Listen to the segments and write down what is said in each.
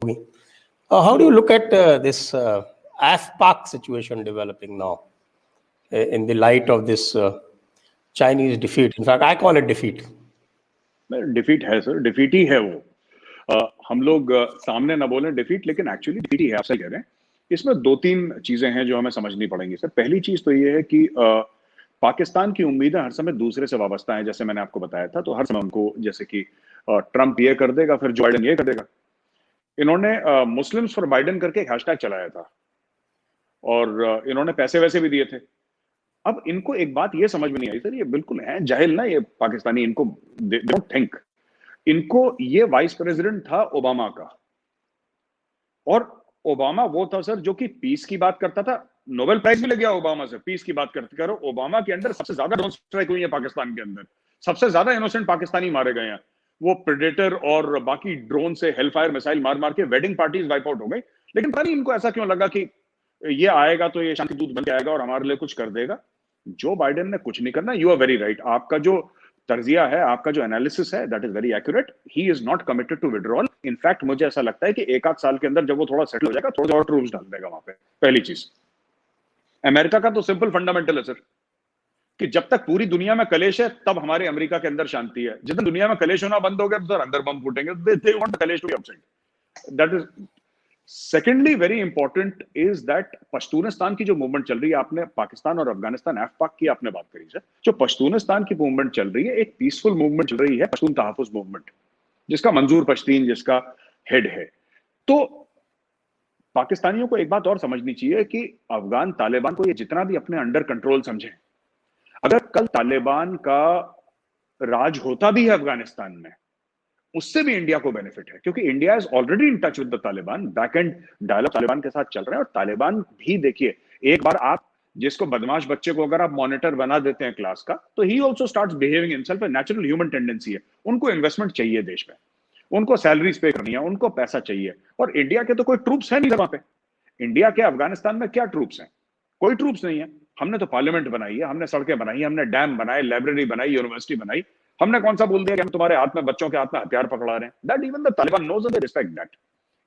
How do you look at this AFPAC situation developing now in the light of this Chinese defeat? In fact, I call it defeat. Defeat है sir, defeat ही है वो। हम लोग सामने ना बोलें defeat, लेकिन एक्चुअली डिफीट ही है, आप सही कह रहे हैं। इसमें दो तीन चीजें हैं जो हमें समझनी पड़ेंगी सर। पहली चीज तो ये है कि पाकिस्तान की उम्मीदें हर समय दूसरे से वाबस्ता हैं, जैसे मैंने आपको बताया था। तो हर समय उनको, जैसे कि ट्रंप ये कर देगा, फिर जो बाइडेन ये कर देगा। इन्होंने मुस्लिम्स फॉर बाइडेन करके एक हैशटैग चलाया था और इन्होंने पैसे वैसे भी दिए थे। अब इनको एक बात ये समझ में नहीं आई सर, ये बिल्कुल है जाहिल ना ये पाकिस्तानी, इनको डोंट थिंक। इनको ये वाइस प्रेसिडेंट था ओबामा का, और ओबामा वो था सर जो कि पीस की बात करता था। नोबेल प्राइज भी लग गया ओबामा से, पीस की बात करते करो। ओबामा के अंदर सबसे ज्यादा ड्रोन स्ट्राइक हुई है पाकिस्तान के अंदर, सबसे ज्यादा इनोसेंट पाकिस्तानी मारे गए हैं। वो प्रेडेटर और बाकी ड्रोन से हेलफायर मिसाइल मार मार के वेडिंग पार्टीज वाइप आउट हो गई। लेकिन पता नहीं इनको ऐसा क्यों लगा कि ये आएगा तो ये शांति दूत बन के आएगा और हमारे लिए कुछ कर देगा। जो बाइडेन ने कुछ नहीं करना। यू आर वेरी राइट, आपका जो तर्जिया है, आपका जो एनालिसिस है, that is very accurate. He is not committed to withdrawal. In fact मुझे ऐसा लगता है कि एक आध साल के अंदर जब वो थोड़ा सेटल हो जाएगा, थोड़ा और ट्रूप्स डाल देगा वहां पे। पहली चीज, अमेरिका का तो सिंपल फंडामेंटल है सर कि जब तक पूरी दुनिया में कलेश है तब हमारे अमेरिका के अंदर शांति है। जिस दिन दुनिया में कलेश होना बंद हो गया तो सर अंदर बम फूटेंगे। दे वांट द कलेश to be outside. That is secondly very important is that Pashtunistan की जो मूवमेंट चल रही है, आपने पाकिस्तान और अफगानिस्तान एफपाक की आपने बात करी सर। जो पश्तूनिस्तान की मूवमेंट चल रही है, एक पीसफुल मूवमेंट चल रही है, पश्तून तहफ़्फ़ुज़ मूवमेंट, जिसका मंजूर पश्तीन जिसका हेड है। तो पाकिस्तानियों को एक बात और समझनी चाहिए कि अफगान तालिबान को ये जितना भी अपने अंडर कंट्रोल समझे, अगर कल तालिबान का राज होता भी है अफगानिस्तान में, उससे भी इंडिया को बेनिफिट है, क्योंकि India is already in touch with the Taliban. Back end dialogue Taliban के साथ चल रहे हैं। और तालिबान भी देखिए, एक बार आप जिसको बदमाश बच्चे को अगर आप मॉनिटर बना देते हैं क्लास का, तो he also starts behaving himself. Natural human tendency है। उनको इन्वेस्टमेंट चाहिए देश में, उनको सैलरीज पे करनी है, उनको पैसा चाहिए। और इंडिया के तो कोई ट्रूप्स है नहीं वहां पे। इंडिया के अफगानिस्तान में क्या ट्रूप्स हैं? कोई ट्रूप्स नहीं है। हमने तो पार्लियामेंट बनाई है, हमने सड़कें बनाई, हमने डैम बनाए, लाइब्रेरी बनाई, यूनिवर्सिटी बनाई। हमने कौन सा बोल दिया कि हम तुम्हारे हाथ में, बच्चों के हाथ में हथियार पकड़ा रहे हैं? That even the Taliban knows and they respect that.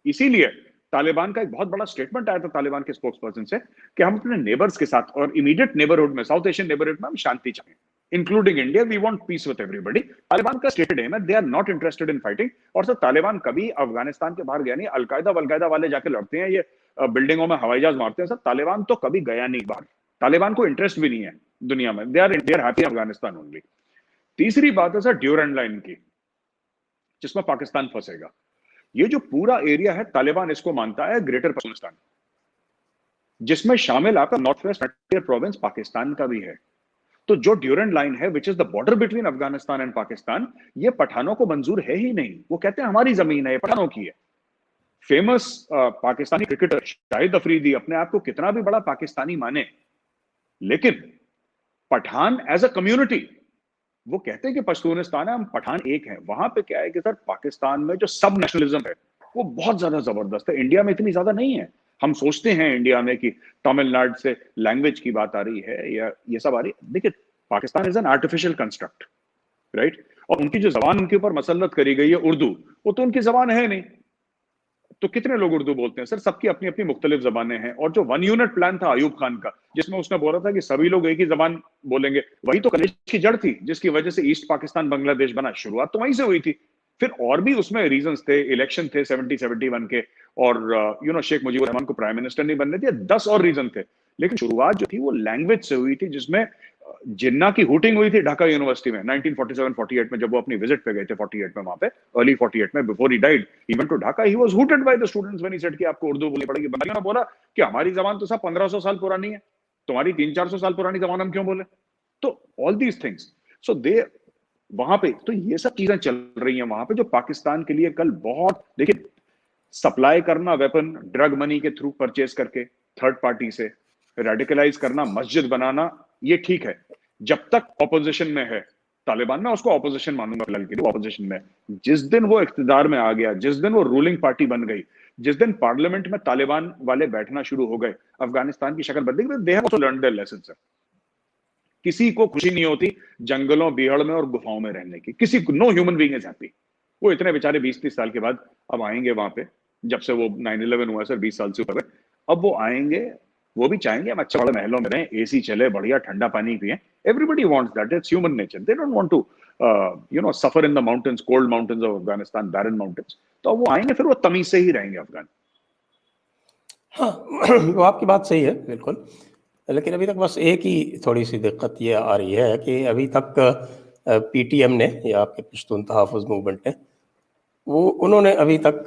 इसीलिए तालिबान का एक बहुत बड़ा स्टेटमेंट आया था तालिबान के स्पोक्स पर्सन से कि हम अपने नेबर्स के साथ और इमीडिएट नेबरहुड में, साउथ एशियन नेबरहुड में हम शांति चाहें, including India. We want peace with everybody. Taliban का स्टेटेड एम है, they are not interested in fighting. और सर तालिबान कभी अफगानिस्तान के बाहर गया नहीं। अलकायदा वाले जाके लड़ते हैं, ये बिल्डिंगों में हवाई जहाज मारते हैं। सर तालिबान तो कभी गया नहीं बाहर। तालिबान को इंटरेस्ट भी नहीं है दुनिया में। They are happy Afghanistan only. तीसरी बात है सर ड्यूरेंड लाइन की, जिसमें पाकिस्तान फंसेगा। ये जो पूरा एरिया है, तालिबान इसको मानता है ग्रेटर पश्तूनिस्तान, जिसमें शामिल आपका north west frontier province Pakistan का भी है। तो जो ड्यूरेंड लाइन है, which is the border between Afghanistan and Pakistan, ये पठानों को मंजूर है ही नहीं। वो कहते हैं हमारी जमीन है, ये पठानों की है। फेमस पाकिस्तानी क्रिकेटर शाहिद अफरीदी अपने आप को कितना भी बड़ा पाकिस्तानी माने, लेकिन पठान एज अ कम्युनिटी वो कहते हैं कि पश्तूनिस्तान है, हम पठान एक हैं। वहां पे क्या है कि सर पाकिस्तान में जो सब नेशनलिज्म है वो बहुत ज्यादा जबरदस्त है। इंडिया में इतनी ज्यादा नहीं है। हम सोचते हैं इंडिया में कि तमिलनाडु से लैंग्वेज की बात आ रही है या ये सब आ रही है। देखिए, Pakistan is an artificial construct, right? और उनकी जो जबान उनके ऊपर मसल्लत करी गई है उर्दू, वो तो उनकी जबान है नहीं। तो कितने लोग उर्दू बोलते हैं सर? सबकी अपनी अपनी मुख्तलिफ जबानें हैं। और जो 1 यूनिट प्लान था अयूब खान का, जिसमें उसने बोला था कि सभी लोग एक ही जबान बोलेंगे, वही तो कलेश की जड़ थी जिसकी वजह से ईस्ट पाकिस्तान बांग्लादेश बना। शुरुआत तो वहीं से हुई थी। फिर और भी उसमें रीजंस थे, इलेक्शन थे 70-71 के, और शेख मुजीबुर रहमान को प्राइम मिनिस्टर नहीं बनने दिया, 10 और रीजन थे। लेकिन शुरुआत जो थी वो लैंग्वेज से हुई थी, जिसमें जिन्ना की हुटिंग हुई थी ढाका यूनिवर्सिटी में 1947-48 में, जब वो अपनी विजिट पे गए थे 48 में, वहां पे अर्ली 48 में, before he died he went to Dhaka. He was hooted by the students when he said कि आपको उर्दू बोलनी पड़ेगी। बंगालियों ने बोला कि हमारी जबान तो सब 1500 साल पुरानी है, तुम्हारी 300-400 साल पुरानी जबान हम क्यों बोले? तो ऑल दीज थिंग्स, सो दे वहां पे तो ये सब चीजें चल रही हैं वहां पे, जो पाकिस्तान के लिए कल बहुत, देखिए, सप्लाई करना वेपन ड्रग मनी के थ्रू परचेज करके थर्ड पार्टी से, रेडिकलाइज करना, मस्जिद बनाना, ये ठीक है जब तक ऑपोजिशन में है तालिबान। में उसको ऑपोजिशन मानूंगा फिलहाल के लिए, ऑपोजिशन में। जिस दिन वो इख्तिदार में आ गया, जिस दिन वो रूलिंग पार्टी बन गई, जिस दिन पार्लियामेंट में तालिबान वाले बैठना शुरू हो गए, अफगानिस्तान की शक्ल बदल गई। They have also learned there lesson sir. किसी को खुशी नहीं होती जंगलों, बीहड़ में और गुफाओं में रहने की। किसी को, no human being is happy. वो इतने बेचारे 20-30 साल के बाद अब आएंगे वहां पे, जब से वो 9/11 हुआ सर, 20 साल से ऊपर है। अब वो आएंगे, वो भी चाहेंगे हम अच्छे बड़े महलों में रहें, एसी चले, बढ़िया ठंडा पानी पिए। Everybody wants that, it's human nature. They don't want to suffer in the mountains, cold mountains of Afghanistan, barren mountains. तो वो आएंगे, फिर वो तमीज से ही रहेंगे अफगान। हाँ, वो आपकी बात सही है बिल्कुल। लेकिन अभी तक बस एक ही थोड़ी सी दिक्कत ये आ रही है कि अभी तक पीटीएम ने या आपके पश्तून तहफ़्फ़ुज़ मूवमेंट ने, वो उन्होंने अभी तक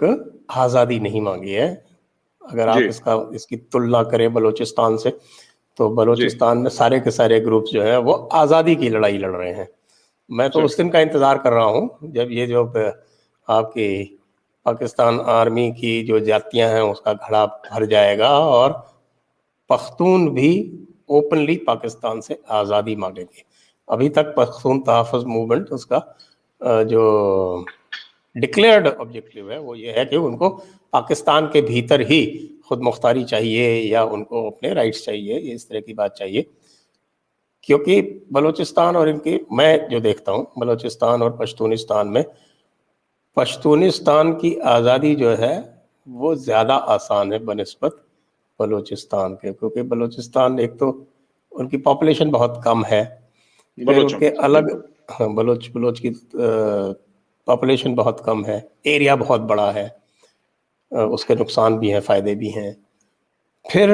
आज़ादी नहीं मांगी है। अगर आप जी इसकी तुलना करें बलूचिस्तान से, तो जी बलूचिस्तान में सारे के सारे ग्रुप्स जो हैं वो आज़ादी की लड़ाई लड़ रहे हैं। मैं तो सर। उस दिन का इंतज़ार कर रहा हूँ जब ये जो आपकी पाकिस्तान आर्मी की जो जातियां हैं उसका घड़ा भर जाएगा और पख्तून भी ओपनली पाकिस्तान से आज़ादी मांगेंगे। अभी तक पख्तून तहफ़्फ़ुज़ मूवमेंट उसका जो डिक्लेयर्ड ऑब्जेक्टिव है वो ये है कि उनको पाकिस्तान के भीतर ही खुद मुख्तारी चाहिए या उनको अपने राइट्स चाहिए, ये इस तरह की बात चाहिए। क्योंकि बलूचिस्तान और इनकी, मैं जो देखता हूँ बलूचिस्तान और पश्तूनिस्तान में, पश्तूनिस्तान की आज़ादी जो है वो ज़्यादा आसान है बनिस्बत बलूचिस्तान के, क्योंकि बलूचिस्तान एक तो उनकी पॉपुलेशन बहुत कम है, फिर बलोचों उनके में सर, अलग, बिल्कुल। हाँ, बलोच की पॉपुलेशन बहुत कम है, एरिया बहुत बड़ा है, उसके नुकसान भी हैं, फ़ायदे भी हैं। फिर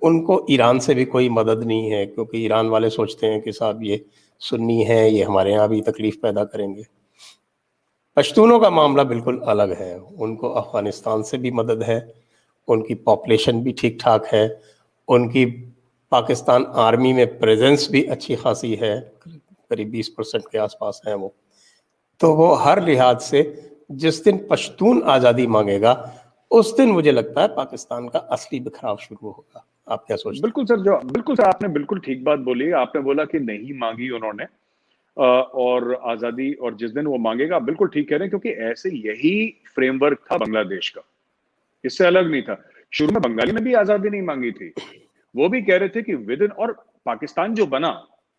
उनको ईरान से भी कोई मदद नहीं है, क्योंकि ईरान वाले सोचते हैं कि साहब ये सुन्नी हैं, ये हमारे यहाँ भी तकलीफ़ पैदा करेंगे। पश्तूनों का मामला बिल्कुल अलग है, उनको अफ़गानिस्तान से भी मदद है, उनकी पॉपुलेशन भी ठीक ठाक है, उनकी पाकिस्तान आर्मी में प्रेजेंस भी अच्छी खासी है, करीब 20% के आसपास हैं वो। तो वो हर लिहाज से जिस दिन पश्तून आज़ादी मांगेगा उस दिन मुझे लगता है पाकिस्तान का असली बिखराव शुरू होगा। आप क्या सोचते बिल्कुल सर, जो बिल्कुल सर, आपने बिल्कुल ठीक बात बोली। आपने बोला कि नहीं मांगी उन्होंने और आजादी, और जिस दिन वो मांगेगा, बिल्कुल ठीक कह रहे हैं, क्योंकि ऐसे यही फ्रेमवर्क था बांग्लादेश का, इससे अलग नहीं था। शुरू में बंगाली ने भी आजादी नहीं मांगी थी, वो भी कह रहे थे कि विद इन, और पाकिस्तान जो बना,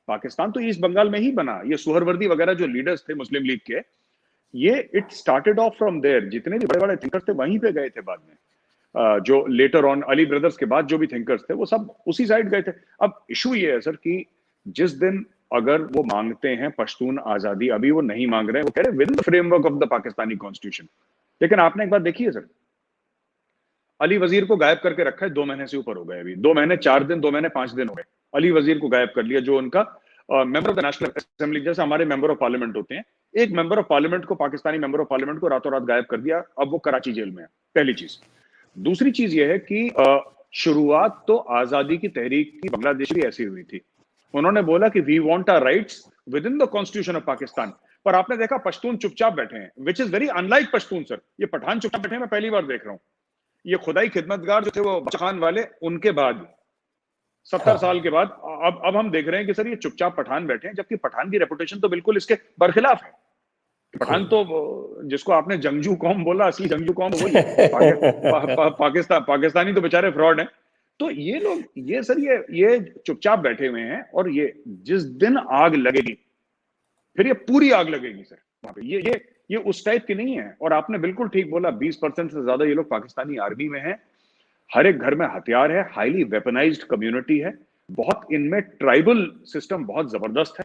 पाकिस्तान तो ईस्ट बंगाल में ही बना। ये सुहरवर्दी वगैरह जो लीडर्स थे मुस्लिम लीग के, ये it started off from there. जितने भी बड़े बड़े थिंकर्स थे वहीं पे गए थे बाद में। जो लेटर ऑन अली ब्रदर्स के बाद जो भी थिंकर्स थे वो सब उसी साइड गए थे। अब इशू ये है सर कि जिस दिन अगर वो मांगते हैं पश्तून आजादी, अभी वो नहीं मांग रहे हैं, वो कह रहे हैं with in the framework of the Pakistani constitution. लेकिन आपने एक बात देखी है सर, अली वजीर को गायब करके रखा है, 2 महीने से ऊपर हो गए, अभी 2 महीने 4 दिन, 2 महीने 5 दिन हो गए। अली वजीर को गायब कर लिया, जो उनका member of the national assembly, जैसे हमारे मेंबर ऑफ पार्लियामेंट होते हैं, एक मेंबर ऑफ पार्लियामेंट को, पाकिस्तानी मेंबर ऑफ पार्लियामेंट को रातों रात गायब कर दिया। अब वो कराची जेल में है, पहली चीज। दूसरी चीज यह है कि शुरुआत तो आजादी की तहरीक की बांग्लादेश भी ऐसी हुई थी। उन्होंने बोला कि we want our rights within the constitution of Pakistan. पर आपने देखा पश्तून चुपचाप बैठे हैं, which is very unlike Pashtun sir. ये पठान चुपचाप बैठे हैं, मैं पहली बार देख रहा हूं। ये खुदाई खिदमतगार जो थे वो बच्चा खान वाले, उनके बाद 70 साल के बाद अब हम देख रहे हैं कि सर ये चुपचाप पठान बैठे हैं, जबकि पठान की रेपुटेशन तो बिल्कुल इसके बरखिलाफ है। पठान तो जिसको आपने जंगजू कौम बोला, असली जंगजू कौम वही है। पाकिस्तानी तो बेचारे फ्रॉड हैं। तो ये लोग, ये सर, ये चुपचाप बैठे हुए हैं, और ये जिस दिन आग लगेगी, फिर ये पूरी आग लगेगी सर वहां पे। ये उस टाइप की नहीं है। और आपने बिल्कुल ठीक बोला, 20% से ज्यादा ये लोग पाकिस्तानी आर्मी में हैं। हर एक घर में हथियार है, हाईली वेपनाइज्ड कम्युनिटी है, बहुत इनमें ट्राइबल सिस्टम बहुत जबरदस्त है।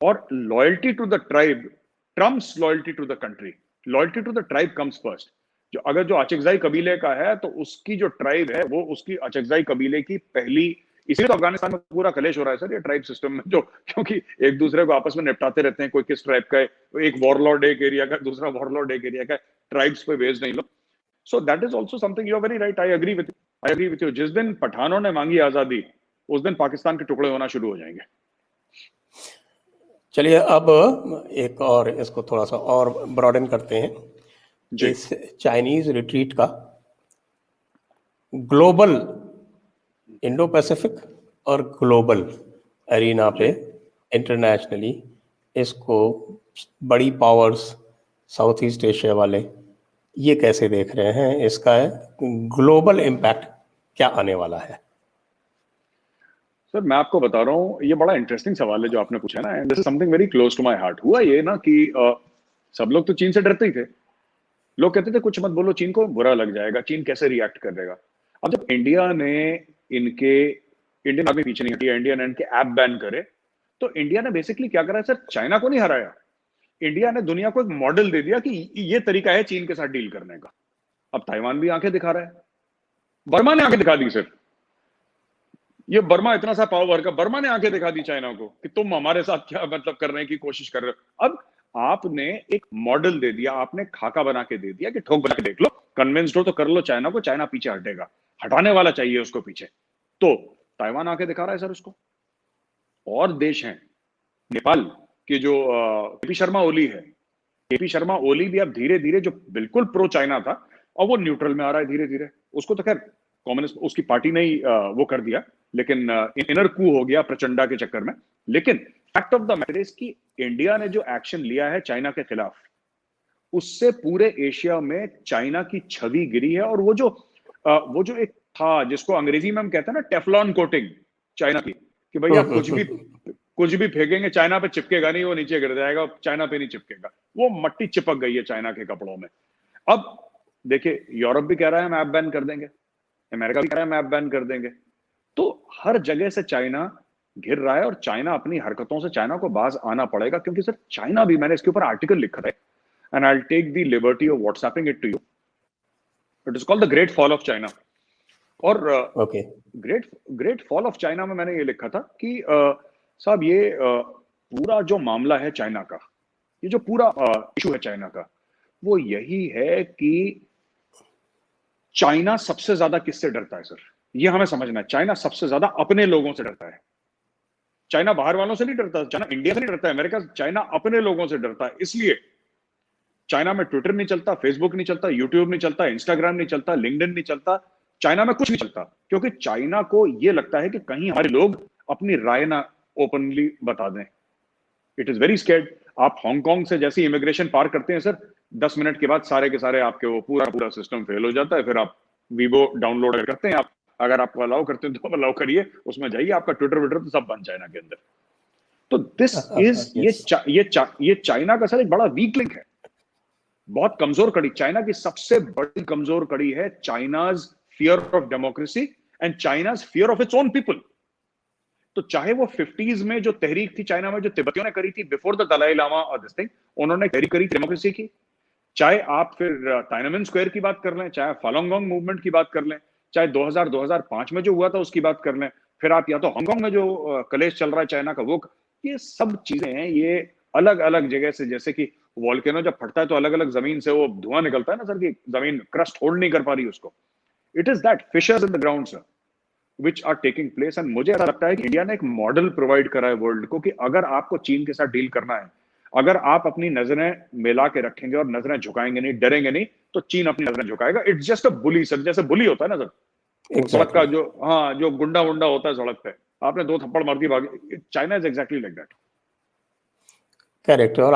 और loyalty to the tribe trumps loyalty to the country. Loyalty to the tribe comes first. जो अचकजाई कबीले का है, तो उसकी जो ट्राइब है वो उसकी अचकजाई कबीले की पहली, इसलिए तो अफगानिस्तान में पूरा कलेश हो रहा है सर, ये ट्राइब सिस्टम में, जो क्योंकि एक दूसरे को आपस में निपटाते रहते हैं, कोई किस ट्राइब का है, एक वॉरलॉर्ड एक एरिया का, दूसरा वॉरलॉर्ड एक एरिया का, ट्राइब्स पे बेस्ड नहीं लोग। So that is also something, you are very right, I agree with you. जिस दिन पठानों ने मांगी आजादी, उस दिन पाकिस्तान के टुकड़े होना शुरू हो जाएंगे। चलिए अब एक और इसको थोड़ा सा और ब्रॉडन करते हैं, इस चाइनीज रिट्रीट का ग्लोबल, इंडो पैसिफिक और ग्लोबल एरिना पे इंटरनेशनली इसको बड़ी पावर्स, साउथ ईस्ट एशिया वाले, ये कैसे देख रहे हैं? इसका ग्लोबल इम्पैक्ट क्या आने वाला है? सर मैं आपको बता रहा हूँ, ये बड़ा इंटरेस्टिंग सवाल है जो आपने पूछा ना, this is something very close to my heart. हुआ ये ना कि सब लोग तो चीन से डरते ही थे, लोग कहते थे कुछ मत बोलो चीन को, बुरा लग जाएगा, चीन कैसे रिएक्ट करेगा। अब जब इंडिया ने इनके, इंडियन आर्मी पीछे नहीं हटी, इंडिया ने इनके ऐप बैन करे, तो इंडिया ने बेसिकली क्या करा है सर, चाइना को नहीं हराया, इंडिया ने दुनिया को एक मॉडल दे दिया कि ये तरीका है चीन के साथ डील करने का। अब ताइवान भी आंखें दिखा रहा है, बर्मा ने आंखें दिखा दी सर, ये बर्मा इतना सा पावर का, बर्मा ने आंखें दिखा दी चाइना को कि तुम हमारे साथ क्या मतलब करने की कोशिश कर रहे हो। अब आपने एक मॉडल दे दिया, आपने खाका बना के दे दिया कि ठोक बना के देख लो, कन्विंस्ड हो तो कर लो चाइना को, चाइना पीछे हटेगा, हटाने वाला चाहिए उसको पीछे। तो ताइवान आंखें दिखा रहा है सर उसको। और देश हैं, नेपाल के जो केपी शर्मा ओली है, केपी शर्मा ओली भी अब धीरे धीरे, जो बिल्कुल प्रो चाइना था, और वो न्यूट्रल में आ रहा है धीरे धीरे। उसको तो खैर कम्युनिस्ट उसकी पार्टी ने ही वो कर दिया, लेकिन इनर कू हो गया प्रचंडा के चक्कर में। लेकिन fact of the matter is कि इंडिया ने जो एक्शन लिया है चाइना के खिलाफ, उससे पूरे एशिया में चाइना की छवि गिरी है। और वो जो एक था जिसको अंग्रेजी में हम कहते हैं ना टेफलॉन कोटिंग चाइना की, कि भैया कुछ भी फेंकेंगे चाइना पे चिपकेगा नहीं, वो नीचे गिर जाएगा, चाइना पे नहीं चिपकेगा, वो मट्टी चिपक गई है चाइना के कपड़ों में। अब देखिए यूरोप भी कह रहा है हम ऐप बैन कर देंगे, अमेरिका भी कह रहा है हम ऐप बैन कर देंगे। तो हर जगह से चाइना घिर रहा है, और चाइना अपनी हरकतों से, चाइना को बाज आना पड़ेगा। क्योंकि सर चाइना भी, मैंने इसके ऊपर आर्टिकल लिखा है, and I will take the liberty of WhatsApping it to you, it is called the great fall of China. और ग्रेट फॉल ऑफ चाइना में मैंने ये लिखा था कि साहब ये पूरा जो मामला है चाइना का, ये जो पूरा इशू है चाइना का, वो यही है कि चाइना सबसे ज्यादा किससे डरता है सर, ये हमें समझना है। चाइना सबसे ज्यादा अपने लोगों से डरता है। चाइना बाहर वालों से नहीं डरता, चाइना इंडिया से नहीं डरता है, अमेरिका, चाइना अपने लोगों से डरता है। इसलिए चाइना में ट्विटर नहीं चलता, फेसबुक नहीं चलता, यूट्यूब नहीं चलता, इंस्टाग्राम नहीं चलता, लिंक्डइन नहीं चलता, चाइना में कुछ नहीं चलता। क्योंकि चाइना को यह लगता है कि कहीं हमारे लोग अपनी राय ना ओपनली बता दें। It is very scared. आप हांगकांग से जैसे इमिग्रेशन पार करते हैं सर, 10 मिनट के बाद सारे के सारे आपके वो पूरा सिस्टम फेल हो जाता है। फिर आप वीवो डाउनलोड करते हैं, आप अगर आपको अलाउ करते हैं तो अलाउ करिए, उसमें जाइए, आपका ट्विटर विटर तो सब बन चाइना के अंदर। तो दिस इज ये चाइना का सर एक बड़ा वीक लिंक है, बहुत कमजोर कड़ी। चाइना की सबसे बड़ी कमजोर कड़ी है China's fear of democracy and China's fear of its own people. तो चाहे वो 50s में जो तहरीक थी चाइना में, जो तिब्बतियों ने करी थी बिफोर द दलाई लामा और दिस थिंग, उन्होंने तहरीक करी डेमोक्रेसी की। चाहे आप फिर टाइनमेन स्क्वायर की बात कर लें, चाहे फालोंग गोंग मूवमेंट की बात कर लें, चाहे 2000-2005 में जो हुआ था उसकी बात कर लें, फिर आप या तो हांगकांग में जो कलेश चल रहा है चाइना का वो, ये सब चीजें हैं। ये अलग अलग जगह से, जैसे कि वॉल्केनो जब फटता है तो अलग अलग जमीन से वो धुआं निकलता है ना सर, की जमीन क्रस्ट होल्ड नहीं कर पा रही उसको। It is that fissures in the ground sir which are taking place. And मुझे ऐसा लगता है कि इंडिया ने एक मॉडल प्रोवाइड करा है वर्ल्ड को, कि अगर आपको चीन के साथ डील करना है, अगर आप अपनी नजरें मिला के रखेंगे और नजरें झुकाएंगे नहीं, डरेंगे नहीं, तो चीन अपनी नजरें झुकाएगा। It's just a bully sir, जैसे बुली होता है ना सर, सड़क का जो, हाँ, जो गुंडा वुंडा होता है सड़क पे, आपने 2 थप्पड़ मार दी भागी, China is exactly like that. Correct. और